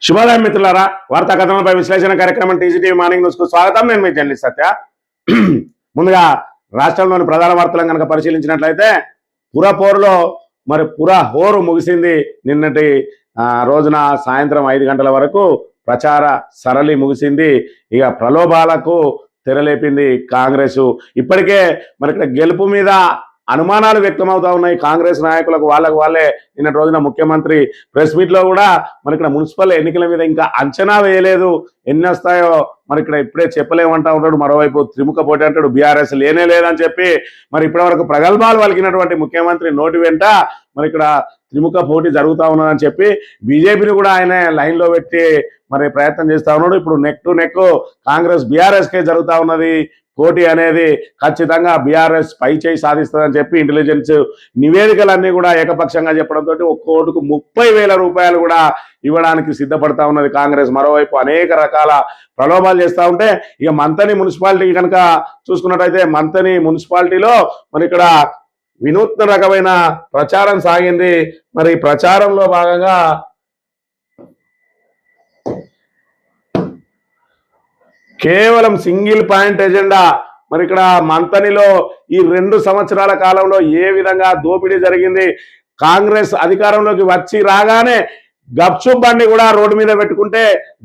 శుభోదయం మిత్రులారా, వార్తా కథనంపై విశ్లేషణ కార్యక్రమం టీజీటీవీ మార్నింగ్ న్యూస్ కు స్వాగతం. నేను మీ జర్నలిస్ట్ సత్య. ముందుగా రాష్ట్రంలోని ప్రధాన వార్తలను కనుక పరిశీలించినట్లయితే పురపోరులో పుర హోరు ముగిసింది. నిన్నటి రోజున సాయంత్రం 5 గంటల వరకు ప్రచార సరళి ముగిసింది. ఇక ప్రలోభాలకు తెరలేపింది కాంగ్రెస్. ఇప్పటికే ఇక్కడ గెలుపు మీద అనుమానాలు వ్యక్తమవుతా ఉన్నాయి కాంగ్రెస్ నాయకులకు. వాళ్ళే నిన్నటి రోజున ముఖ్యమంత్రి ప్రెస్ మీట్ లో కూడా ఇక్కడ మున్సిపల్ ఎన్నికల మీద ఇంకా అంచనా వేయలేదు, ఎన్ని వస్తాయో ఇక్కడ ఇప్పుడే చెప్పలేమంటా ఉంటాడు. మరోవైపు త్రిముఖ పోటీ అంటాడు, బీఆర్ఎస్ లేనే లేదని చెప్పి ఇప్పటి వరకు ప్రగల్భాలు పలికినటువంటి ముఖ్యమంత్రి నోటి వెంట ఇక్కడ త్రిముఖ పోటీ జరుగుతూ ఉన్నదని చెప్పి బీజేపీని కూడా ఆయన లైన్ లో పెట్టి ప్రయత్నం చేస్తా ఉన్నాడు. ఇప్పుడు neck to neck Congress BRS కే జరుగుతూ ఉన్నది. పోటీ అనేది ఖచ్చితంగా బీఆర్ఎస్ పై చేయి సాధిస్తుందని చెప్పి ఇంటెలిజెన్స్ నివేదికలన్నీ కూడా ఏకపక్షంగా చెప్పడంతో ఒక్క ఓటుకు 30,000 రూపాయలు కూడా ఇవ్వడానికి సిద్ధపడతా ఉన్నది కాంగ్రెస్. మరోవైపు అనేక రకాల ప్రలోభాలు చేస్తూ ఉంటే ఇక మంతని మున్సిపాలిటీ కనుక చూసుకున్నట్టయితే మంతని మున్సిపాలిటీలో ఇక్కడ వినూత్న రకమైన ప్రచారం సాగింది. ప్రచారంలో భాగంగా కేవలం సింగిల్ పాయింట్ ఎజెండా. ఇక్కడ మంతనిలో ఈ 2 సంవత్సరాల కాలంలో ఏ విధంగా దోపిడీ జరిగింది, కాంగ్రెస్ అధికారంలోకి వచ్చి రాగానే గప్చుప్ బండి కూడా రోడ్డు మీద పెట్టుకుంటే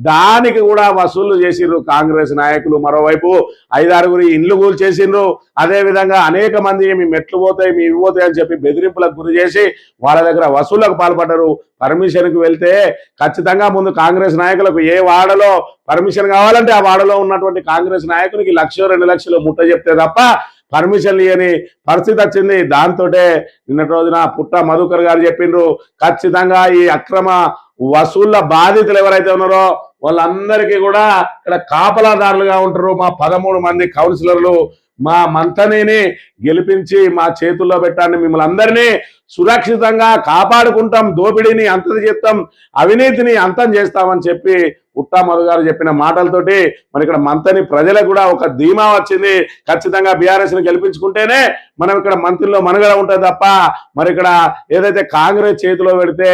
దానికి కూడా వసూళ్లు చేసిండ్రు కాంగ్రెస్ నాయకులు. మరోవైపు 5-6 ఇండ్లు కూల్చేసిండ్రు. అదే విధంగా అనేక మంది మీ మెట్లు పోతాయి, మీ ఇవి పోతాయి అని చెప్పి బెదిరింపులకు గురి చేసి వాళ్ళ దగ్గర వసూళ్లకు పాల్పడ్డారు. పర్మిషన్కి వెళ్తే ఖచ్చితంగా ముందు కాంగ్రెస్ నాయకులకు ఏ వాడలో పర్మిషన్ కావాలంటే ఆ వాడలో ఉన్నటువంటి కాంగ్రెస్ నాయకునికి 1,00,000-2 లక్షలు ముట్ట చెప్తే తప్ప పర్మిషన్ లేని పరిస్థితి వచ్చింది. దాంతో నిన్నటి రోజున పుట్ట మధుకర్ గారు చెప్పిండ్రు, ఖచ్చితంగా ఈ అక్రమ వసూళ్ల బాధితులు ఎవరైతే ఉన్నారో వాళ్ళందరికీ కూడా ఇక్కడ కాపలాదారులుగా ఉంటారు మా 13 మంది కౌన్సిలర్లు. మా మంతనిని గెలిపించి మా చేతుల్లో పెట్టండి, మిమ్మల్ని అందరినీ సురక్షితంగా కాపాడుకుంటాం, దోపిడీని అంతం చేస్తాం, అవినీతిని అంతం చేస్తామని చెప్పి పుట్టా మధు గారు చెప్పిన మాటలతోటి ఇక్కడ మంతని ప్రజలకు కూడా ఒక ధీమా వచ్చింది. ఖచ్చితంగా బీఆర్ఎస్ ని గెలిపించుకుంటేనే మనం ఇక్కడ మంత్రిలో మనుగడ ఉంటుంది తప్ప ఇక్కడ ఏదైతే కాంగ్రెస్ చేతిలో పెడితే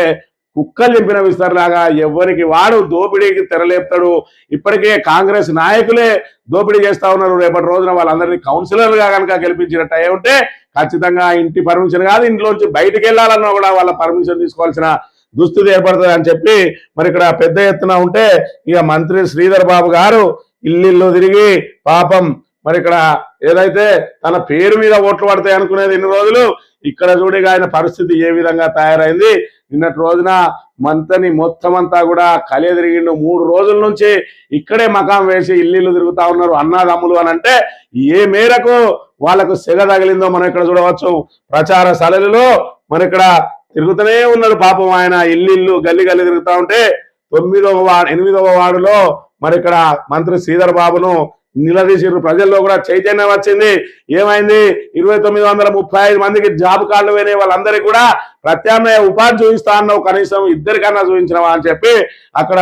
కుక్కలు చింపిన విస్తరలాగా ఎవరికి వాడు దోపిడీకి తెరలేపుతాడు. ఇప్పటికే కాంగ్రెస్ నాయకులే దోపిడీ చేస్తా ఉన్నారు. రేపటి రోజున వాళ్ళందరినీ కౌన్సిలర్గా కనుక గెలిపించినట్టు అయి ఉంటే ఖచ్చితంగా ఇంటి పర్మిషన్ కాదు, ఇంట్లోంచి బయటికి వెళ్ళాలన్నా కూడా వాళ్ళ పర్మిషన్ తీసుకోవాల్సిన దుస్థితి ఏర్పడుతుంది అని చెప్పి ఇక్కడ పెద్ద ఎత్తున ఉంటే ఇక మంత్రి శ్రీధర్ బాబు గారు ఇల్లు తిరిగి పాపం ఇక్కడ ఏదైతే తన పేరు మీద ఓట్లు పడతాయి అనుకునేది ఇన్ని రోజులు ఇక్కడ చూడగా ఆయన పరిస్థితి ఏ విధంగా తయారైంది. నిన్నటి రోజున మంతని మొత్తం అంతా కూడా కలియ తిరిగిండు. 3 రోజుల నుంచి ఇక్కడే మకాం వేసి ఇల్లు తిరుగుతా ఉన్నారు అన్నాదమ్ములు అని అంటే ఏ మేరకు వాళ్ళకు సెగ తగిలిందో మనం ఇక్కడ చూడవచ్చు. ప్రచార సలలిలో ఇక్కడ తిరుగుతూనే ఉన్నాడు పాపం ఆయన. ఇల్లు గల్లి తిరుగుతా ఉంటే 8వ వార్డులో ఇక్కడ మంత్రి శ్రీధర్ బాబును నిలదీసిరు. ప్రజల్లో కూడా చైతన్యం వచ్చింది. ఏమైంది, 2,935 మందికి జాబ్ కార్డులు పోయినాయి, వాళ్ళందరికీ కూడా ప్రత్యామ్నాయ ఉపాధి చూపిస్తా అన్నావు, కనీసం 2 చూపించినవా అని చెప్పి అక్కడ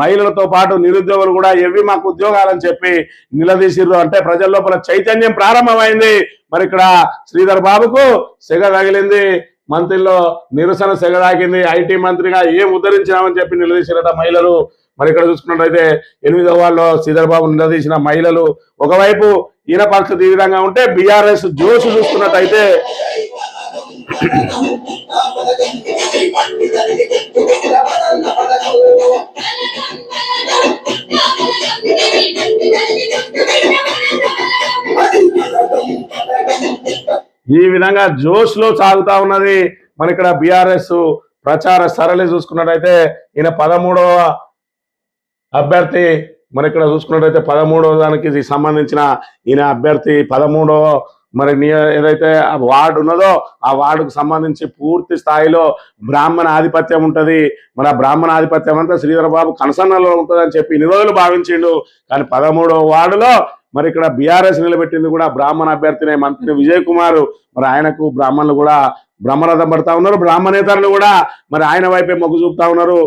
మహిళలతో పాటు నిరుద్యోగులు కూడా ఎవి మాకు ఉద్యోగాలని చెప్పి నిలదీసిర్రు. అంటే ప్రజల లోపల చైతన్యం ప్రారంభమైంది. ఇక్కడ శ్రీధర్ బాబుకు సెగ తగిలింది, మంత్రిలో నిరసన సెగ తాకింది. ఐటీ మంత్రిగా ఏం ఉద్ధరించినామని చెప్పి నిలదీసిరట మహిళలు. ఇక్కడ చూసుకున్నట్లయితే 8వ వార్డులో శ్రీధర్ బాబు నిలదీసిన మహిళలు. ఒకవైపు ఈయన పరిస్థితి ఈ విధంగా ఉంటే బీఆర్ఎస్ జోష్ చూస్తున్నట్టయితే ఈ విధంగా జోష్ లో సాగుతా ఉన్నది ఇక్కడ బీఆర్ఎస్ ప్రచార సరళి. చూసుకున్నట్టయితే ఈయన 13వ అభ్యర్థి. ఇక్కడ చూసుకున్నట్టయితే 13వ దానికి సంబంధించిన ఈయన అభ్యర్థి 13వ ఏదైతే వార్డు ఉన్నదో ఆ వార్డుకు సంబంధించి పూర్తి స్థాయిలో బ్రాహ్మణ ఆధిపత్యం ఉంటది. ఆ బ్రాహ్మణ ఆధిపత్యం అంతా శ్రీధర్ బాబు కనసన్నలో ఉంటుందని చెప్పి ఇన్ని రోజులు భావించిండు. కానీ 13వ వార్డులో ఇక్కడ బీఆర్ఎస్ నిలబెట్టింది కూడా బ్రాహ్మణ అభ్యర్థినే మంత్రి విజయ్ కుమార్. ఆయనకు బ్రాహ్మణులు కూడా బ్రహ్మరథం పడతా ఉన్నారు, బ్రాహ్మణేతరులు కూడా ఆయన వైపే మొగ్గు చూపుతా ఉన్నారు.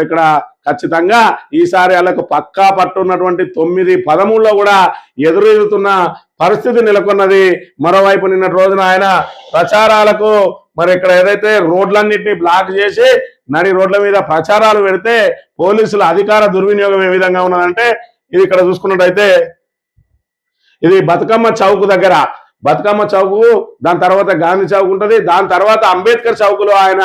ఇక్కడ ఖచ్చితంగా ఈసారి వాళ్ళకు పక్కా పట్టున్నటువంటి 9-13లో కూడా ఎదురెదుతున్న పరిస్థితి నెలకొన్నది. మరోవైపు నిన్నటి రోజున ఆయన ప్రచారాలకు ఇక్కడ ఏదైతే రోడ్లన్నింటినీ బ్లాక్ చేసి నడి రోడ్ల మీద ప్రచారాలు పెడితే పోలీసుల అధికార దుర్వినియోగం ఏ విధంగా ఉన్నదంటే ఇది ఇక్కడ చూసుకున్నట్టయితే ఇది బతుకమ్మ చౌక్ దగ్గర బతుకమ్మ చౌక్, దాని తర్వాత గాంధీ చౌక్ ఉంటుంది, దాని తర్వాత అంబేద్కర్ చౌక్లో ఆయన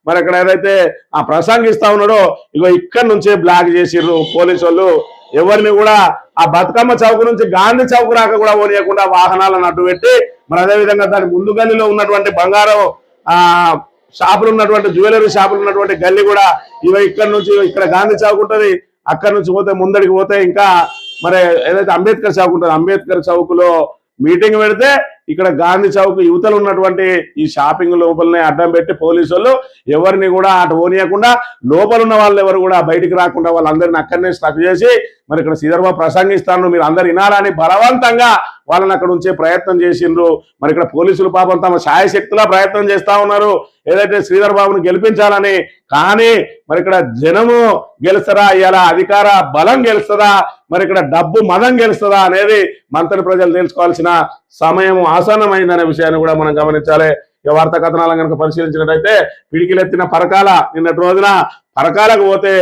మరి అక్కడ ఏదైతే ఆ ప్రసంగిస్తా ఉన్నాడో ఇగో ఇక్కడ నుంచే బ్లాక్ చేసిర్రు పోలీసు వాళ్ళు. ఎవరిని కూడా ఆ బతుకమ్మ చౌక్ నుంచి గాంధీ చౌక్ రాక కూడా పోనీయకుండా వాహనాలను అడ్డు పెట్టి మరి అదేవిధంగా దాని ముందు గల్లీలో ఉన్నటువంటి బంగారం షాపులు ఉన్నటువంటి జ్యువెలరీ షాపులు ఉన్నటువంటి గల్లీ కూడా ఇవి ఇక్కడ నుంచి ఇక్కడ గాంధీ చౌక్ ఉంటుంది, అక్కడ నుంచి పోతే ముందడికి పోతే ఇంకా మరి ఏదైతే అంబేద్కర్ చౌక్ ఉంటుంది అంబేద్కర్ చౌక్ లో మీటింగ్ పెడితే ఇక్కడ గాంధీ చౌక్ యువతలు ఉన్నటువంటి ఈ షాపింగ్ లోపలనే అడ్డం పెట్టి పోలీసు వాళ్ళు ఎవరిని కూడా అటు పోనీయకుండా లోపల ఉన్న వాళ్ళు ఎవరు కూడా బయటికి రాకుండా వాళ్ళందరినీ అక్కడనే స్టక్ చేసి మరి ఇక్కడ శ్రీధర్ బాబు ప్రసంగిస్తాను మీరు అందరు వినాలని బలవంతంగా వాళ్ళని అక్కడ ఉంచే ప్రయత్నం చేసిండ్రు. మరి ఇక్కడ పోలీసులు పాపం తమ శాయశక్తులా ప్రయత్నం చేస్తా ఉన్నారు ఏదైతే శ్రీధర్ బాబును గెలిపించాలని. కానీ మరి ఇక్కడ జనము గెలుస్తారా, ఇలా అధికార బలం గెలుస్తుందా, మరి ఇక్కడ డబ్బు మదం గెలుస్తుందా అనేది మంత్రి ప్రజలు తెలుసుకోవాల్సిన సమయం ఆసన్నమైందనే విషయాన్ని కూడా మనం గమనించాలి. వార్తా కథనాలను కనుక పరిశీలించినట్టయితే పిడికిలెత్తిన పరకాల నిన్నటి రోజున పరకాలకు పోతే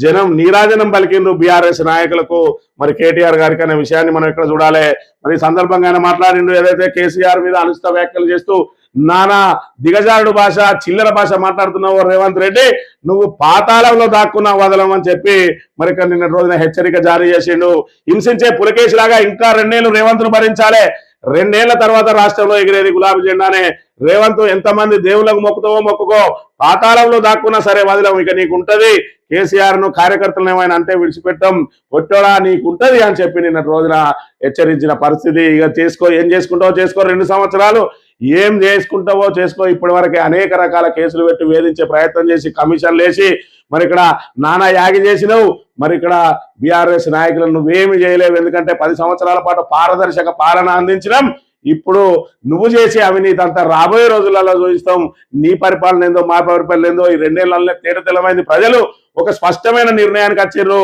జనం నీరాజనం పలికిండ్రు బీఆర్ఎస్ నాయకులకు మరి కేటీఆర్ గారికి అనే విషయాన్ని మనం ఇక్కడ చూడాలి. మరి ఈ సందర్భంగా ఆయన మాట్లాడిండు ఏదైతే కేసీఆర్ మీద అనుచిత వ్యాఖ్యలు చేస్తూ నానా దిగజారుడు భాష చిల్లర భాష మాట్లాడుతున్నావు రేవంత్ రెడ్డి, నువ్వు పాతాళంలో దాక్కున్నా వదలమని చెప్పి మరి ఇక్కడ నిన్న రోజున హెచ్చరిక జారీ చేసిండు. హింసించే పులకేష్ లాగా ఇంకా 2 ఏళ్ళు రేవంత్ను భరించాలి, 2 ఏళ్ల తర్వాత రాష్ట్రంలో ఎగిరేది గులాబీ జెండానే. రేవంత్ ఎంతమంది దేవుళ్ళకు మొక్కుతావో మొక్కుకో, పాతాళంలో దాక్కున్నా సరే వదిలేము, ఇక నీకు ఉంటది కేసీఆర్ ను కార్యకర్తలను ఏమైనా అంటే విడిచిపెట్టం కొట్టోడా నీకుంటది అని చెప్పి నిన్న రోజున హెచ్చరించిన పరిస్థితి. ఇక చేసుకో, ఏం చేసుకుంటావో చేసుకో, 2 సంవత్సరాలు ఏం చేసుకుంటావో చేసుకో. ఇప్పటి వరకే అనేక రకాల కేసులు పెట్టి వేధించే ప్రయత్నం చేసి కమిషన్లు వేసి మరి ఇక్కడ నానా యాగి చేసినావు. మరి ఇక్కడ బీఆర్ఎస్ నాయకులను నువ్వేమి చేయలేవు, ఎందుకంటే 10 సంవత్సరాల పాటు పారదర్శక పాలన అందించడం. ఇప్పుడు నువ్వు చేసే అవినీతి అంతా రాబోయే రోజులలో చూపిస్తాం. నీ పరిపాలన ఏందో మా పరిపాలన ఏందో ఈ 2 ఏళ్లలో తేటతెల్లమైంది. ప్రజలు ఒక స్పష్టమైన నిర్ణయానికి వచ్చారు,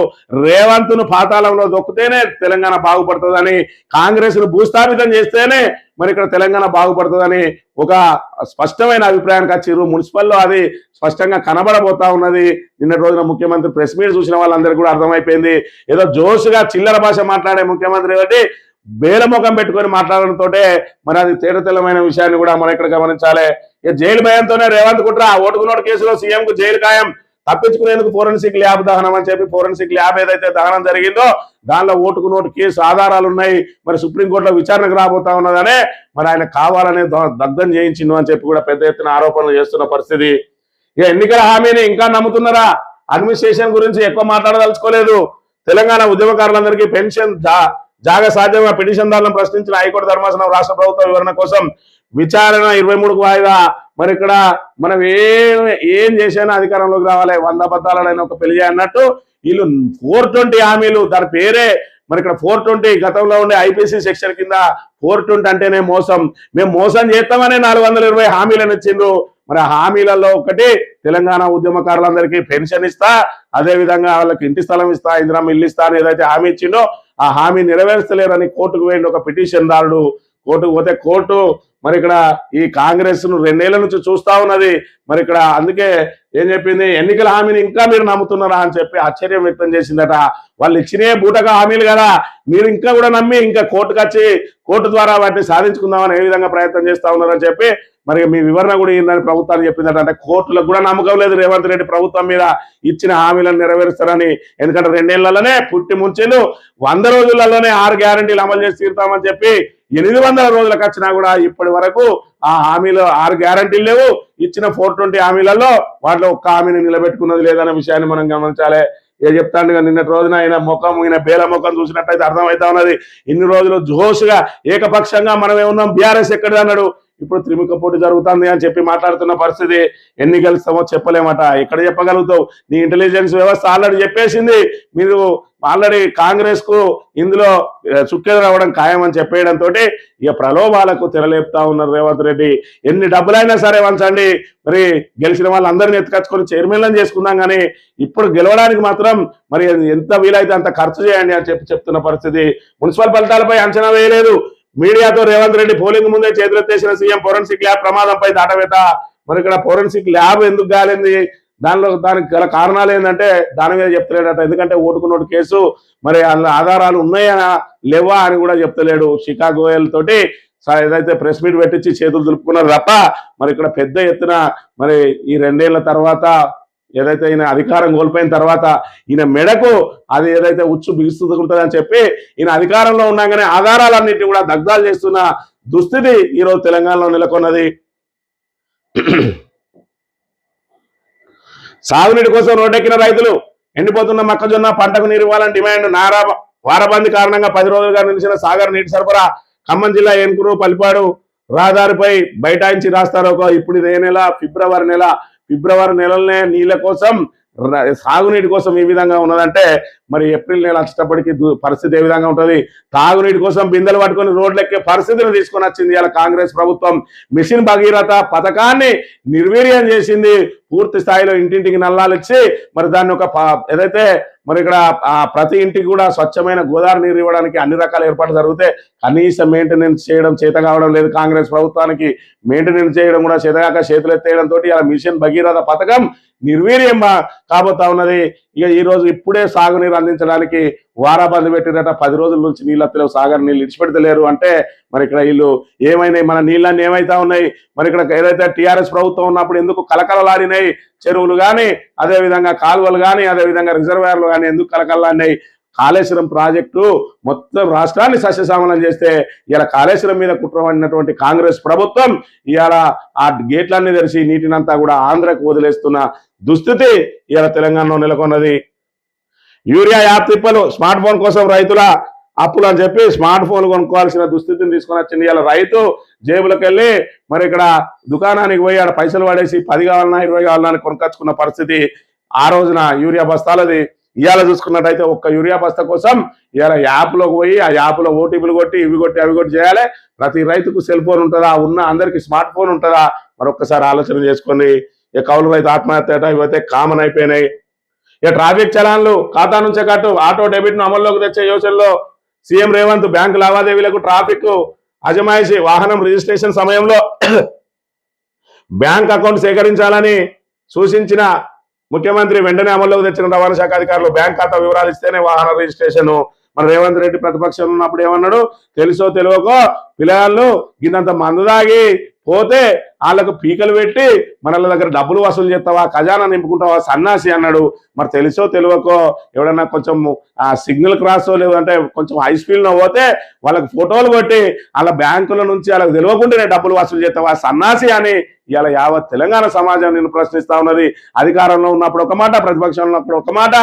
రేవంత్ను పాతాళంలో దొక్కితేనే తెలంగాణ బాగుపడుతుందని, కాంగ్రెస్ ను భూస్థాపితం చేస్తేనే మరి ఇక్కడ తెలంగాణ బాగుపడుతుందని ఒక స్పష్టమైన అభిప్రాయానికి వచ్చారు. మున్సిపల్లో అది స్పష్టంగా కనబడబోతా ఉన్నది. నిన్నటి రోజున ముఖ్యమంత్రి ప్రెస్ మీట్ చూసిన వాళ్ళందరికీ కూడా అర్థమైపోయింది. ఏదో జోషుగా చిల్లర భాష మాట్లాడే ముఖ్యమంత్రి కాబట్టి బేలముఖం పెట్టుకొని మాట్లాడడంతో మరి అది తేటతెల్లమైన విషయాన్ని కూడా మనం ఇక్కడ గమనించాలి. జైలు భయంతోనే రేవంత్ కుట్ర, ఓటుకు నోటు కేసులో సీఎంకు జైలు ఖాయం, తప్పించుకునేందుకు ఫోరెన్సిక్ ల్యాబ్ దహనం అని చెప్పి ఫోరెన్సిక్ ల్యాబ్ ఏదైతే దహనం జరిగిందో దానిలో ఓటుకు నోటు కేసు ఆధారాలు ఉన్నాయి. మరి సుప్రీంకోర్టులో విచారణకు రాబోతా ఉన్నదనే మరి ఆయన కావాలనే దగ్ధం చేయించిండు అని చెప్పి కూడా పెద్ద ఎత్తున ఆరోపణలు చేస్తున్న పరిస్థితి. ఇక ఎన్నికల హామీని ఇంకా నమ్ముతున్నారా? అడ్మినిస్ట్రేషన్ గురించి ఎక్కువ మాట్లాడదలుచుకోలేదు. తెలంగాణ ఉద్యమకారులందరికీ పెన్షన్ జాగా సాధ్యంగా పిటిషన్దారులను ప్రశ్నించిన హైకోర్టు ధర్మాసనం రాష్ట్ర ప్రభుత్వ వివరణ కోసం విచారణ 23కు వాయిదా. మరి ఇక్కడ మనం ఏం చేసినా అధికారంలోకి రావాలి, 100 అబద్ధాలైన ఒక పెళ్లి అన్నట్టు వీళ్ళు 420 హామీలు, దాని పేరే మరి ఇక్కడ 420 గతంలో ఉండే ఐపీసీ సెక్షన్ కింద 420 అంటేనే మోసం. మేము మోసం చేస్తామనే 420 హామీలను ఇచ్చిండ్రు. మరి ఆ హామీలలో ఒకటి తెలంగాణ ఉద్యమకారులందరికీ పెన్షన్ ఇస్తా, అదేవిధంగా వాళ్ళకి ఇంటి స్థలం ఇస్తా, ఇందిరమ్మ ఇల్లు ఇస్తా అని ఏదైతే హామీ ఇచ్చిండో ఆ హామీ నెరవేర్చలేరని కోర్టుకు పోయింది ఒక పిటిషన్ దారుడు. కోర్టుకు పోతే కోర్టు మరి ఇక్కడ ఈ కాంగ్రెస్ ను 2 ఏళ్ల నుంచి చూస్తా ఉన్నది. మరి ఇక్కడ అందుకే ఏం చెప్పింది, ఎన్నికల హామీని ఇంకా మీరు నమ్ముతున్నారా అని చెప్పి ఆశ్చర్యం వ్యక్తం చేసిందట. వాళ్ళు ఇచ్చినే బూటక హామీలు కదా, మీరు ఇంకా కూడా నమ్మి ఇంకా కోర్టుకు వచ్చి కోర్టు ద్వారా వాటిని సాధించుకుందామని ఏ విధంగా ప్రయత్నం చేస్తా ఉన్నారని చెప్పి మరి మీ వివరణ కూడా ఏందని ప్రభుత్వాన్ని చెప్పిందట. అంటే కోర్టులకు కూడా నమ్మకం లేదు రేవంత్ రెడ్డి ప్రభుత్వం మీద ఇచ్చిన హామీలను నెరవేరుస్తారని. ఎందుకంటే 2 ఏళ్లలోనే పుట్టి ముంచెలు 100 రోజులలోనే 6 గ్యారంటీలు అమలు చేసి తీరుతామని చెప్పి 800 రోజులకు వచ్చినా కూడా ఇప్పటి వరకు ఆ హామీలు 6 గ్యారంటీలు లేవు. ఇచ్చిన 420 హామీలలో వాటిలో ఒక్క హామీని నిలబెట్టుకున్నది లేదనే విషయాన్ని మనం గమనించాలి. ఏ చెప్తాను నిన్నటి రోజున ఆయన ముఖం, ఈయన బేల ముఖం చూసినట్టయితే అర్థమవుతా ఉన్నది. ఇన్ని రోజులు జోష్గా ఏకపక్షంగా మనమే ఉన్నాం, బీఆర్ఎస్ ఎక్కడిది అన్నాడు, ఇప్పుడు త్రిముఖ పోటీ జరుగుతుంది అని చెప్పి మాట్లాడుతున్న పరిస్థితి. ఎన్ని గెలుస్తామో చెప్పలేమట, ఎక్కడ చెప్పగలుగుతావు? నీ ఇంటెలిజెన్స్ వ్యవస్థ ఆల్రెడీ చెప్పేసింది, మీరు ఆల్రెడీ కాంగ్రెస్ కు ఇందులో చుక్కెదు రావడం ఖాయమని చెప్పేయడంతో ఇక ప్రలోభాలకు తెరలేపుతా ఉన్నారు రేవంత్ రెడ్డి. ఎన్ని డబ్బులైనా సరే వంచండి, మరి గెలిచిన వాళ్ళందరినీ ఎత్తుకొచ్చుకొని చైర్మన్లను చేసుకుందాం, కానీ ఇప్పుడు గెలవడానికి మాత్రం మరి ఎంత వీలైతే అంత ఖర్చు చేయండి అని చెప్పి చెప్తున్న పరిస్థితి. మున్సిపల్ ఫలితాలపై అంచనా వేయలేదు మీడియాతో రేవంత్ రెడ్డి. పోలింగ్ ముందే చేతులెత్తేసిన సీఎం ఫోరెన్సిక్ ల్యాబ్ ప్రమాదంపై దాటవేత. మరి ఇక్కడ ఫోరెన్సిక్ ల్యాబ్ ఎందుకు కాలింది, దానికి గల కారణాలు ఏంటంటే దాని మీద చెప్తలేడట. ఎందుకంటే ఓటుకు నోటు కేసు మరి అందులో ఆధారాలు ఉన్నాయా లేవా అని కూడా చెప్తలేడు. శిఖా గోయల్ తోటి ఏదైతే ప్రెస్ మీట్ పెట్టించి చేతులు దులుపుకున్నారు తప్ప మరి ఇక్కడ పెద్ద ఎత్తున మరి ఈ 2 ఏళ్ల తర్వాత ఏదైతే ఈయన అధికారం కోల్పోయిన తర్వాత ఈయన మెడకు అది ఏదైతే ఉచ్చు బిగుస్తుందని చెప్పి ఈయన అధికారంలో ఉండగానే ఆధారాలన్నింటినీ కూడా దగ్ధాలు చేస్తున్న దుస్థితి ఈరోజు తెలంగాణలో నెలకొన్నది. సాగునీటి కోసం రోడ్డెక్కిన రైతులు ఎండిపోతున్న మొక్కజొన్న పంటకు నీరు ఇవ్వాలని డిమాండ్. వారబందీ కారణంగా 10 రోజులుగా నిలిచిన సాగర్ నీటి సరఫరా. ఖమ్మం జిల్లా ఏన్కూరు పల్లిపాడు రహదారిపై బైఠాయించి రాస్తారోకో. ఇప్పుడు ఇదే నెల ఫిబ్రవరి నెలలనే నీళ్ళ కోసం సాగునీటి కోసం ఈ విధంగా ఉన్నదంటే మరి ఏప్రిల్ నెల వచ్చేటప్పటికి పరిస్థితి ఏ విధంగా ఉంటుంది? తాగునీటి కోసం బిందెలు పట్టుకొని రోడ్లెక్కే పరిస్థితిని తీసుకొని వచ్చింది ఇలా కాంగ్రెస్ ప్రభుత్వం. మిషన్ భగీరథ పథకాన్ని నిర్వీర్యం చేసింది. పూర్తి స్థాయిలో ఇంటింటికి నల్లాలు ఇచ్చి మరి దాన్ని ఒక ఏదైతే మరి ఇక్కడ ప్రతి ఇంటికి కూడా స్వచ్ఛమైన గోదావరి నీరు ఇవ్వడానికి అన్ని రకాల ఏర్పాట్లు జరిగితే కనీసం మెయింటెనెన్స్ చేయడం చేత కావడం లేదు కాంగ్రెస్ ప్రభుత్వానికి. మెయింటెనెన్స్ చేయడం కూడా చేతగాక చేతులు ఎత్తేయడంతో ఇలా మిషన్ భగీరథ పథకం నిర్వీర్యం కాబోతా ఉన్నది. ఇక ఈ రోజు ఇప్పుడే సాగునీరు అందించడానికి వారాబంద్ పెట్టిరట. 10 రోజుల నుంచి నీళ్ళ సాగర్ నీళ్ళు ఇడిచిపెడతలేరు అంటే మరి ఇక్కడ వీళ్ళు ఏమైనాయి? మన నీళ్ళన్నీ ఏమైతా ఉన్నాయి? మరి ఇక్కడ ఏదైతే టీఆర్ఎస్ ప్రభుత్వం ఉన్నప్పుడు ఎందుకు కలకలలాడినాయి చెరువులు కానీ, అదేవిధంగా కాలువలు కానీ, అదేవిధంగా రిజర్వాయర్లు కానీ ఎందుకు కలకలలాడినాయి? కాళేశ్వరం ప్రాజెక్టు మొత్తం రాష్ట్రాన్ని సస్యశ్యామలం చేస్తే ఇలా కాళేశ్వరం మీద కుట్రపడినటువంటి కాంగ్రెస్ ప్రభుత్వం ఇవాళ ఆ గేట్లన్నీ తెరిచి నీటినంతా కూడా ఆంధ్రకు వదిలేస్తున్న దుస్థితి ఇవాళ తెలంగాణలో నెలకొన్నది. యూరియా యాప్ తిప్పలు, స్మార్ట్ ఫోన్ కోసం రైతుల అప్పులు అని చెప్పి స్మార్ట్ ఫోన్ కొనుక్కోవాల్సిన దుస్థితిని తీసుకొని వచ్చింది. ఇలా రైతు జేబులకు వెళ్ళి మరి ఇక్కడ దుకాణానికి పోయి ఆడ పైసలు పడేసి 10 కావాలన్నా 20 కావాలన్నా కొనుక్కొచ్చుకున్న పరిస్థితి ఆ రోజున యూరియా బస్తాలది. ఇవాళ చూసుకున్నట్టయితే ఒక్క యూరియా బస్తా కోసం ఇవాళ యాప్లోకి పోయి ఆ యాప్లో ఓటీపీలు కొట్టి ఇవి కొట్టి అవి కొట్టి చేయాలి. ప్రతి రైతుకు సెల్ ఫోన్ ఉంటుందా? ఉన్న అందరికి స్మార్ట్ ఫోన్ ఉంటుందా? మరొక్కసారి ఆలోచన చేసుకోండి. ఇక కౌలు రైతు ఆత్మహత్య ఇవైతే కామన్ అయిపోయినాయి. ఇక ట్రాఫిక్ చలాన్లు ఖాతా నుంచే కట్టు, ఆటో డెబిట్ ను అమల్లోకి తెచ్చే యోచనలో సీఎం రేవంత్. బ్యాంకు లావాదేవీలకు ట్రాఫిక్ అజమాయిషి, వాహనం రిజిస్ట్రేషన్ సమయంలో బ్యాంక్ అకౌంట్ సేకరించాలని సూచించిన ముఖ్యమంత్రి వెంటనే అమల్లోకి తెచ్చిన రవాణా శాఖ అధికారులు. బ్యాంక్ ఖాతా వివరాలు ఇస్తేనే వాహన రిజిస్ట్రేషన్. మన రేవంత్ రెడ్డి ప్రతిపక్షంలో ఉన్నప్పుడు ఏమన్నాడు? తెలుసో తెలియకో పిల్లలు గిన్నంత మందు దాగి పోతే వాళ్ళకు పీకలు పెట్టి మనల దగ్గర డబ్బులు వసూలు చేస్తావా, ఖజానా నింపుకుంటావా సన్నాసి అన్నాడు. మరి తెలుసో తెలియకో ఎవడన్నా కొంచెం సిగ్నల్ క్రాస్ లేదంటే కొంచెం హై స్పీడ్లో పోతే వాళ్ళకి ఫోటోలు కొట్టి వాళ్ళ బ్యాంకుల నుంచి వాళ్ళకి తెలియకుండానే డబ్బులు వసూలు చేస్తావా సన్నాసి అని ఇలా యావత్ తెలంగాణ సమాజం నేను ప్రశ్నిస్తా ఉన్నది. అధికారంలో ఉన్నప్పుడు ఒక మాట, ప్రతిపక్షంలో ఉన్నప్పుడు ఒక మాట.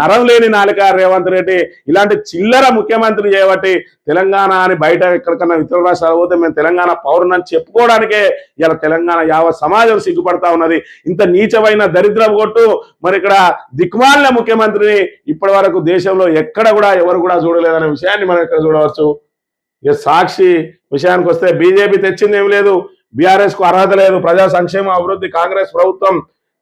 నరం లేని నాలుక రేవంత్ రెడ్డి ఇలాంటి చిల్లర ముఖ్యమంత్రి చేయబట్టి తెలంగాణ అని బయట ఎక్కడికన్నా ఇతర రాష్ట్రాలు పోతే మేము తెలంగాణ పౌరునని చెప్పుకోవడానికే ఇలా తెలంగాణ యావత్ సమాజం సిగ్గుపడతా ఉన్నది. ఇంత నీచమైన దరిద్రం కొట్టు మరి ఇక్కడ దిక్మాలిన ముఖ్యమంత్రిని ఇప్పటి వరకు దేశంలో ఎక్కడ కూడా ఎవరు కూడా చూడలేదనే విషయాన్ని మనం ఇక్కడ చూడవచ్చు. ఇక సాక్షి విషయానికి వస్తే బీజేపీ తెచ్చింది ఏమి లేదు, బీఆర్ఎస్ కు అర్హత లేదు, ప్రజా సంక్షేమ అభివృద్ధి కాంగ్రెస్ ప్రభుత్వం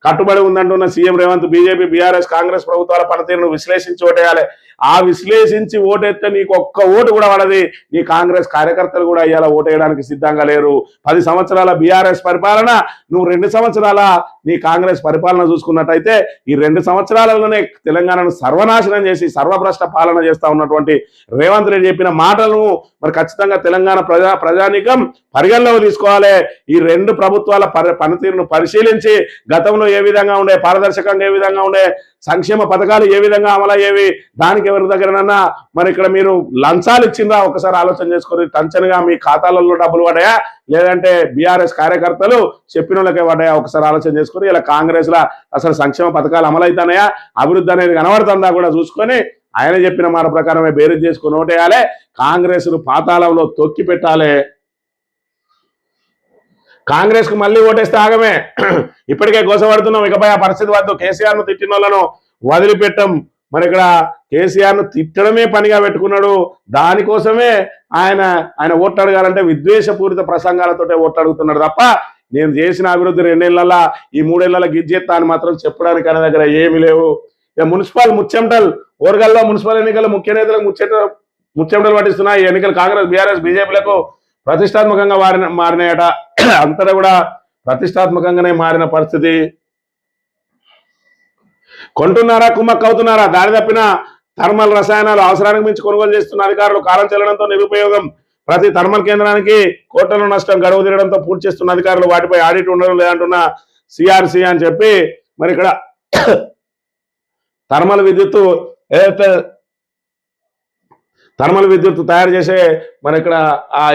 కట్టుబడి ఉందంటున్న CM Revanth. BJP BRS Congress ప్రభుత్వాల పనితీరును విశ్లేషించి ఓటేయాలి. ఆ విశ్లేషించి ఓటేస్తే నీకు ఒక్క ఓటు కూడా పడది. నీ కాంగ్రెస్ కార్యకర్తలు కూడా ఇవాళ ఓటేయడానికి సిద్ధంగా లేరు. 10 సంవత్సరాల బీఆర్ఎస్ పరిపాలన, నువ్వు 2 సంవత్సరాల నీ కాంగ్రెస్ పరిపాలన చూసుకున్నట్టయితే ఈ 2 సంవత్సరాలలోనే తెలంగాణను సర్వనాశనం చేసి సర్వభ్రష్ట పాలన చేస్తా ఉన్నటువంటి రేవంత్ రెడ్డి చెప్పిన మాటలను మరి ఖచ్చితంగా తెలంగాణ ప్రజానీకం పరిగణలోకి తీసుకోవాలి. ఈ 2 ప్రభుత్వాల పనితీరును పరిశీలించి గతంలో ఏ విధంగా ఉండే, పారదర్శకంగా ఏ విధంగా ఉండే, సంక్షేమ పథకాలు ఏ విధంగా అమలయ్యేవి, దానికి ఎవరి దగ్గరనన్నా మరి ఇక్కడ మీరు లంచాలు ఇచ్చిందా ఒకసారి ఆలోచన చేసుకొని టంచనగా మీ ఖాతాలలో డబ్బులు పడ్డాయా లేదంటే బీఆర్ఎస్ కార్యకర్తలు చెప్పిన వాళ్ళకే పడ్డాయా ఒకసారి ఆలోచన చేసుకొని ఇలా కాంగ్రెస్ లా అసలు సంక్షేమ పథకాలు అమలవుతానయా, అభివృద్ధి అనేది కనబడుతుందా కూడా చూసుకొని ఆయన చెప్పిన మాట ప్రకారమే బేరీజ్ చేసుకుని ఓటేయాలి. కాంగ్రెస్ ను పాతాళంలో తొక్కి పెట్టాలి. కాంగ్రెస్ కు మళ్ళీ ఓటేస్తే ఆగమే. ఇప్పటికే గోసపడుతున్నాం, ఇకపై ఆ పరిస్థితి వద్దు. కేసీఆర్ ను తిట్టిన వాళ్ళను వదిలిపెట్టం. మరి ఇక్కడ కేసీఆర్ ను తిట్టడమే పనిగా పెట్టుకున్నాడు. దానికోసమే ఆయన ఓట్లు అడగాలంటే విద్వేషపూరిత ప్రసంగాలతోటే ఓట్లు అడుగుతున్నాడు తప్ప నేను చేసిన అభివృద్ధి 2 ఏళ్లలో ఈ 3 ఏళ్లలో గిజ్జెత్తా అని మాత్రం చెప్పడానికి ఆయన దగ్గర ఏమి లేవు. మున్సిపల్ ముచ్చెమటల్ ఓర్గల్లో మున్సిపల్ ఎన్నికలు ముఖ్య నేతలకు ముచ్చెమటలు పట్టిస్తున్నాయి. ఈ ఎన్నికలు కాంగ్రెస్ బీఆర్ఎస్ బీజేపీలకు ప్రతిష్టాత్మకంగా మారినాయట. అంతటా కూడా ప్రతిష్టాత్మకంగానే మారిన పరిస్థితి. కొంటున్నారా, కుమ్మక్క అవుతున్నారా? దారి తప్పిన థర్మల్ రసాయనాలు అవసరానికి మించి కొనుగోలు చేస్తున్న అధికారులు కాలం చెల్లడంతో నిరుపయోగం. ప్రతి థర్మల్ కేంద్రానికి కోట్ల నష్టం. గడువు తీరడంతో పూర్తి చేస్తున్న అధికారులు వాటిపై ఆడిట్ ఉండడం లేదంటున్న సిఆర్సి అని చెప్పి మరి ఇక్కడ థర్మల్ విద్యుత్తు ఏదైతే థర్మల్ విద్యుత్ తయారు చేసే మరి ఇక్కడ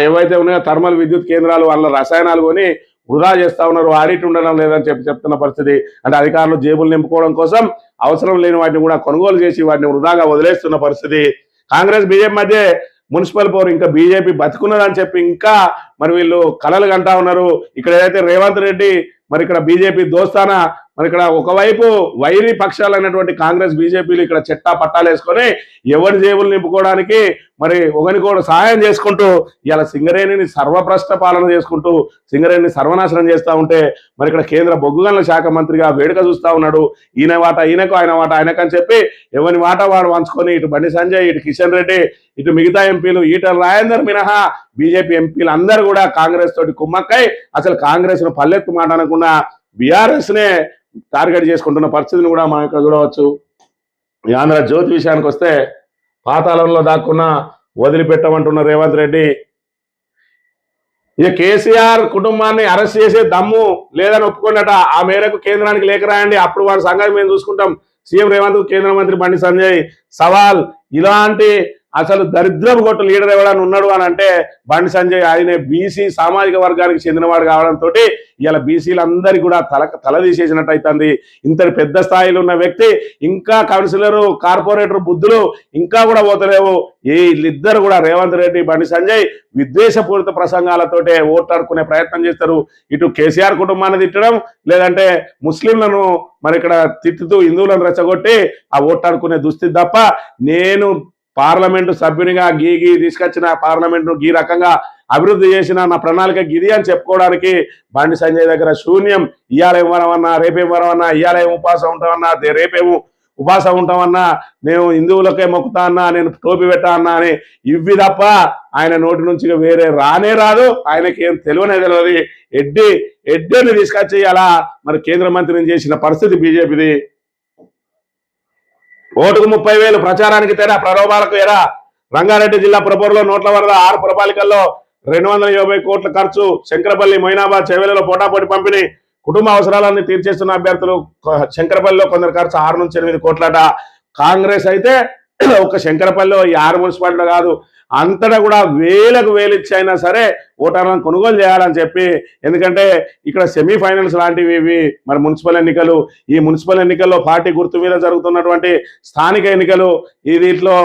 ఏవైతే ఉన్నాయో థర్మల్ విద్యుత్ కేంద్రాలు వాళ్ళ రసాయనాలు కొని వృధా చేస్తా ఉన్నారు. ఆడిట్ ఉండడం లేదని చెప్తున్న పరిస్థితి. అంటే అధికారులు జేబులు నింపుకోవడం కోసం అవసరం లేని వాటిని కూడా కొనుగోలు చేసి వాటిని వృధాగా వదిలేస్తున్న పరిస్థితి. కాంగ్రెస్ బీజేపీ మధ్య మున్సిపల్ పవర్ ఇంకా బీజేపీ బతుకున్నదని చెప్పి ఇంకా మరి వీళ్ళు కలలు కంటా ఉన్నారు. ఇక్కడ ఏదైతే రేవంత్ రెడ్డి మరి ఇక్కడ బీజేపీ దోస్తానా మరి ఇక్కడ ఒకవైపు వైరీ పక్షాలైనటువంటి కాంగ్రెస్ బీజేపీలు ఇక్కడ చెట్టా పట్టాలు వేసుకొని ఎవరి జేబులు నింపుకోవడానికి మరి ఒకరికొకరు సహాయం చేసుకుంటూ ఇలా సింగరేణిని సర్వభ్రష్ట పాలన చేసుకుంటూ సింగరేణిని సర్వనాశనం చేస్తూ ఉంటే మరి ఇక్కడ కేంద్ర బొగ్గు గనుల శాఖ మంత్రిగా వేడుక చూస్తూ ఉన్నాడు. ఈయన వాట ఈయనకు, ఆయన వాట ఆయనకని చెప్పి ఎవరి మాట వాడు వంచుకొని ఇటు బండి సంజయ్, ఇటు కిషన్ రెడ్డి, ఇటు మిగతా ఎంపీలు, ఈటల రాజేందర్ మినహా బీజేపీ ఎంపీలు అందరూ కూడా కాంగ్రెస్ తోటి కుమ్మక్కై అసలు కాంగ్రెస్ ను పల్లెత్తు మాట అనకుండా బీఆర్ఎస్ నే టార్గెట్ చేసుకుంటున్న పరిస్థితిని కూడా మనం ఇక్కడ చూడవచ్చు. ఈ ఆంధ్ర జ్యోతి విషయానికి వస్తే పాతాళంలో దాక్కున్న వదిలిపెట్టమంటున్న రేవంత్ రెడ్డి. ఇక కేసీఆర్ కుటుంబాన్ని అరెస్ట్ చేసే దమ్ము లేదని ఒప్పుకున్నట. ఆ మేరకు కేంద్రానికి లేఖ రాయండి, అప్పుడు వారి సంగతి మేము చూసుకుంటాం. సీఎం రేవంత్ కేంద్ర మంత్రి బండి సంజయ్ సవాల్. ఇలాంటి అసలు దరిద్రపు కొట్టు లీడర్ ఎవడని ఉన్నాడు అని అంటే బండి సంజయ్. ఆయన బీసీ సామాజిక వర్గానికి చెందినవాడు కావడంతో ఇలా బీసీలందరికీ కూడా తల తీసేసినట్టు అవుతుంది. ఇంతటి పెద్ద స్థాయిలో ఉన్న వ్యక్తి ఇంకా కౌన్సిలరు, కార్పొరేటర్ బుద్ధులు ఇంకా కూడా పోతలేవు. వీళ్ళిద్దరు కూడా రేవంత్ రెడ్డి, బండి సంజయ్ విద్వేషపూరిత ప్రసంగాలతోటే ఓట్లాడుకునే ప్రయత్నం చేస్తారు. ఇటు కేసీఆర్ కుటుంబాన్ని తిట్టడం, లేదంటే ముస్లింలను మరి ఇక్కడ తిట్టుతూ హిందువులను రెచ్చగొట్టి ఆ ఓట్లాడుకునే దుస్థితి తప్ప నేను పార్లమెంటు సభ్యునిగా గీ తీసుకొచ్చిన పార్లమెంట్ను ఈ రకంగా అభివృద్ధి చేసిన నా ప్రణాళిక గిది అని చెప్పుకోవడానికి బండి సంజయ్ దగ్గర శూన్యం. ఇవాళేం వరమన్నా, రేపేం వరమన్నా, ఇవాళేం ఉపవాసం ఉంటామన్నా, రేపేమో ఉపవాసం ఉంటామన్నా, నేను హిందువులకే మొక్కుతా అన్నా, నేను టోపీ పెట్టా అన్నా అని ఇవి తప్ప ఆయన నోటి నుంచి వేరే రానే రాదు. ఆయనకి ఏం తెలియనే తెలియదు. ఎడ్డేని తీసుకొచ్చి అలా మరి కేంద్ర మంత్రిని చేసిన పరిస్థితి బీజేపీది. ఓటుకు 30,000 ప్రచారానికి తెర, ప్రలోభాలకు ఎరా. రంగారెడ్డి జిల్లా ప్రపోరులో నోట్ల వరద, 6 పురపాలికల్లో 250 కోట్ల ఖర్చు. శంకరపల్లి, మొయినాబాద్, చెవెలలో పోటాపోటీ పంపిణీ. కుటుంబ అవసరాలన్నీ తీర్చేస్తున్న అభ్యర్థులు. శంకరపల్లిలో కొందరు ఖర్చు 6 నుంచి 8 కోట్లట. కాంగ్రెస్ అయితే ఒక శంకరపల్లిలో ఈ 6 మున్సిపాలిటీలు కాదు, అంతటా కూడా వేలకు వేలు ఇచ్చి అయినా సరే ఓటర్లను కొనుగోలు చేయాలని చెప్పి. ఎందుకంటే ఇక్కడ సెమీఫైనల్స్ లాంటివి ఇవి మరి మున్సిపల్ ఎన్నికలు. ఈ మున్సిపల్ ఎన్నికల్లో పార్టీ గుర్తు మీద జరుగుతున్నటువంటి స్థానిక ఎన్నికలు దీంట్లో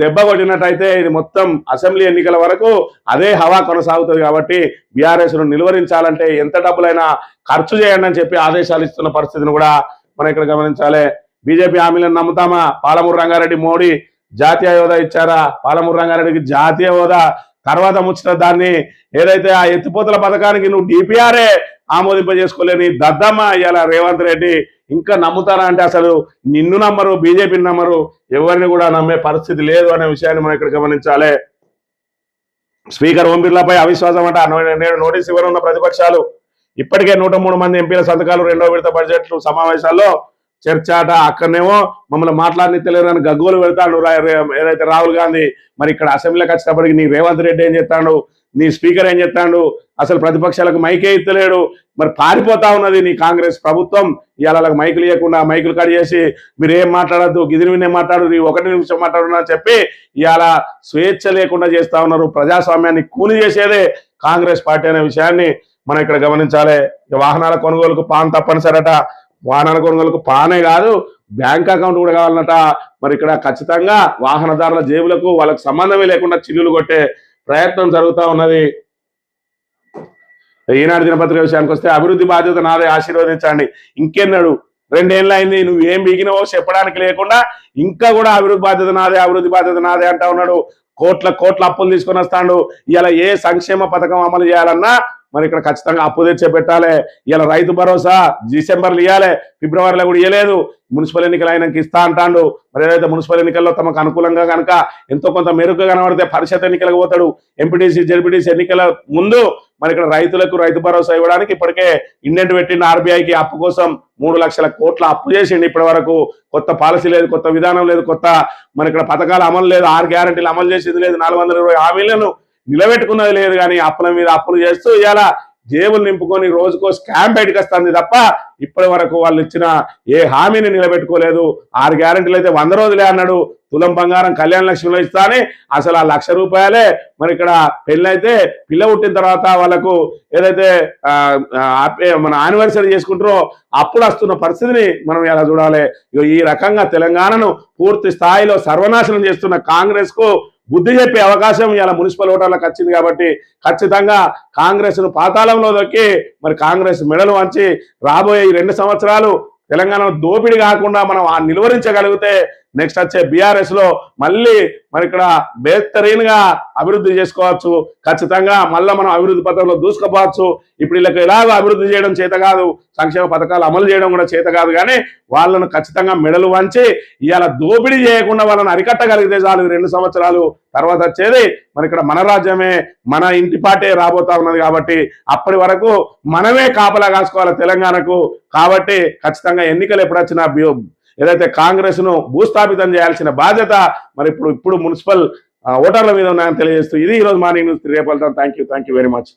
దెబ్బ కొట్టినట్టయితే ఇది మొత్తం అసెంబ్లీ ఎన్నికల వరకు అదే హవా కొనసాగుతుంది. కాబట్టి బీఆర్ఎస్ ను నిలువరించాలంటే ఎంత డబ్బులైనా ఖర్చు చేయండి అని చెప్పి ఆదేశాలు ఇస్తున్న పరిస్థితిని కూడా మనం ఇక్కడ గమనించాలి. బీజేపీ హామీలను నమ్ముతామా? పాలమూరు రంగారెడ్డి, మోడీ జాతీయ హోదా ఇచ్చారా? పాలమూరు రంగారెడ్డికి జాతీయ హోదా తర్వాత ముచ్చట. దాన్ని ఏదైతే ఆ ఎత్తిపోతల పథకానికి నువ్వు డిపిఆర్ఏ ఆమోదింపజేసుకోలేని దద్దమ్మ ఇవాళ రేవంత్ రెడ్డి. ఇంకా నమ్ముతారా అంటే అసలు నిన్ను నమ్మరు, బీజేపీని నమ్మరు, ఎవరిని కూడా నమ్మే పరిస్థితి లేదు అనే విషయాన్ని మనం ఇక్కడ గమనించాలి. స్పీకర్ ఓం బిర్లాపై అవిశ్వాసం అంట. నేడు నోటీసు ఇవ్వనున్న ప్రతిపక్షాలు. ఇప్పటికే 103 మంది ఎంపీల సంతకాలు. 2వ విడత బడ్జెట్ సమావేశాల్లో చర్చాట. అక్కడనేమో మమ్మల్ని మాట్లాడనిత్తలేరు అని గగ్గోలు పెడతాడు ఏదైతే రాహుల్ గాంధీ. మరి ఇక్కడ అసెంబ్లీకి వచ్చేటప్పటికి నీ రేవంత్ రెడ్డి ఏం చెప్తాడు, నీ స్పీకర్ ఏం చెప్తాడు, అసలు ప్రతిపక్షాలకు మైకే ఇస్తలేడు. మరి పారిపోతా ఉన్నది నీ కాంగ్రెస్ ప్రభుత్వం. ఇవాళ మైకులు ఇవ్వకుండా మైకులు కట్ చేసి మీరు ఏం మాట్లాడద్దు, గిదిని వినే మాట్లాడు, 1 నిమిషం మాట్లాడున్నా చెప్పి ఇవాళ స్వేచ్ఛ లేకుండా చేస్తా ఉన్నారు. ప్రజాస్వామ్యాన్ని కూలి చేసేదే కాంగ్రెస్ పార్టీ అనే విషయాన్ని మనం ఇక్కడ గమనించాలి. వాహనాల కొనుగోలుకు పాన్ తప్పనిసరట. వాహనాల కొనుగోలుకు పానే కాదు, బ్యాంక్ అకౌంట్ కూడా కావాలన్నట. మరి ఇక్కడ ఖచ్చితంగా వాహనదారుల జేబులకు వాళ్ళకు సంబంధమే లేకుండా చిల్లులు కొట్టే ప్రయత్నం జరుగుతూ ఉన్నది. ఈనాడు దినపత్రిక విషయానికి వస్తే అభివృద్ధి బాధ్యత నాదే, ఆశీర్వదించండి. ఇంకెన్నాడు 2 ఏళ్ళు అయింది, నువ్వు ఏం బిగినవో చెప్పడానికి లేకుండా ఇంకా కూడా అభివృద్ధి బాధ్యత నాదే, అభివృద్ధి బాధ్యత నాదే అంటా ఉన్నాడు. కోట్ల అప్పులు తీసుకొని వస్తాడు. ఇలా ఏ సంక్షేమ పథకం అమలు చేయాలన్నా మరి ఇక్కడ ఖచ్చితంగా అప్పు తెచ్చే పెట్టాలి. ఇలా రైతు భరోసా డిసెంబర్లో ఇవ్వాలి, ఫిబ్రవరిలో కూడా ఇవ్వలేదు. మున్సిపల్ ఎన్నికలు ఆయనకి ఇస్తా అంటాడు. మరి ఏదైతే మున్సిపల్ ఎన్నికల్లో తమకు అనుకూలంగా కనుక ఎంతో కొంత మెరుగ్గా కనబడితే పరిషత్ ఎన్నికలకు పోతాడు. ఎంపీటీసీ, జెడ్పీటీసీ ఎన్నికల ముందు మరి ఇక్కడ రైతులకు రైతు భరోసా ఇవ్వడానికి ఇప్పటికే ఇండెంట్ పెట్టిన ఆర్బీఐకి అప్పు కోసం 3 లక్షల కోట్ల అప్పు చేసిండు ఇప్పటి వరకు. కొత్త పాలసీ లేదు, కొత్త విధానం లేదు, కొత్త మన ఇక్కడ పథకాలు అమలు లేదు, 6 గ్యారెంటీలు అమలు చేసేది లేదు, 420 హామీలను నిలబెట్టుకున్నది లేదు. కానీ అప్పుల మీద అప్పులు చేస్తూ ఇలా జేబులు నింపుకొని రోజుకో స్కామ్ బయటకు వస్తుంది తప్ప ఇప్పటి వరకు వాళ్ళు ఇచ్చిన ఏ హామీని నిలబెట్టుకోలేదు. 6 గ్యారెంటీలు అయితే 100 రోజులే అన్నాడు. తులం బంగారం కళ్యాణ లక్ష్మిలో ఇస్తా అని అసలు ఆ ₹1,00,000 మరి ఇక్కడ పెళ్ళైతే పిల్ల పుట్టిన తర్వాత వాళ్ళకు ఏదైతే మన యానివర్సరీ చేసుకుంటారో అప్పుడు వస్తున్న పరిస్థితిని మనం ఎలా చూడాలి. ఈ రకంగా తెలంగాణను పూర్తి స్థాయిలో సర్వనాశనం చేస్తున్న కాంగ్రెస్ కు బుద్ధి చెప్పే అవకాశం ఇలా మున్సిపల్ ఓటర్లకు వచ్చింది. కాబట్టి ఖచ్చితంగా కాంగ్రెస్ ను పాతాళంలో దొక్కి మరి కాంగ్రెస్ మెడలు వంచి రాబోయే ఈ 2 సంవత్సరాలు తెలంగాణ దోపిడీ కాకుండా మనం నిలువరించగలిగితే నెక్స్ట్ వచ్చే బీఆర్ఎస్ లో మళ్ళీ మరి ఇక్కడ బెహతరీన్ గా అభివృద్ధి చేసుకోవచ్చు. ఖచ్చితంగా మళ్ళీ మనం అభివృద్ధి పథంలో దూసుకుపోవచ్చు. ఇప్పుడు వీళ్ళకి ఎలాగో అభివృద్ధి చేయడం చేత కాదు, సంక్షేమ పథకాలు అమలు చేయడం కూడా చేత కాదు. కానీ వాళ్ళను ఖచ్చితంగా మెడలు వంచి ఇవాళ దోపిడీ చేయకుండా వాళ్ళని అరికట్టగలిగితే చాలు. 2 సంవత్సరాలు తర్వాత వచ్చేది మరి ఇక్కడ మన రాజ్యమే, మన ఇంటి పాటే రాబోతా ఉన్నది. కాబట్టి అప్పటి వరకు మనమే కాపలా కాసుకోవాలి తెలంగాణకు. కాబట్టి ఖచ్చితంగా ఎన్నికలు ఎప్పుడు వచ్చినా ఏదైతే కాంగ్రెస్ ను భూస్థాపితం చేయాల్సిన బాధ్యత మరి ఇప్పుడు మున్సిపల్ ఓటర్ల మీద ఉన్నాయని తెలియజేస్తూ ఇది ఈరోజు మార్నింగ్ న్యూస్. రేపు వెళ్తాం. Thank you very much.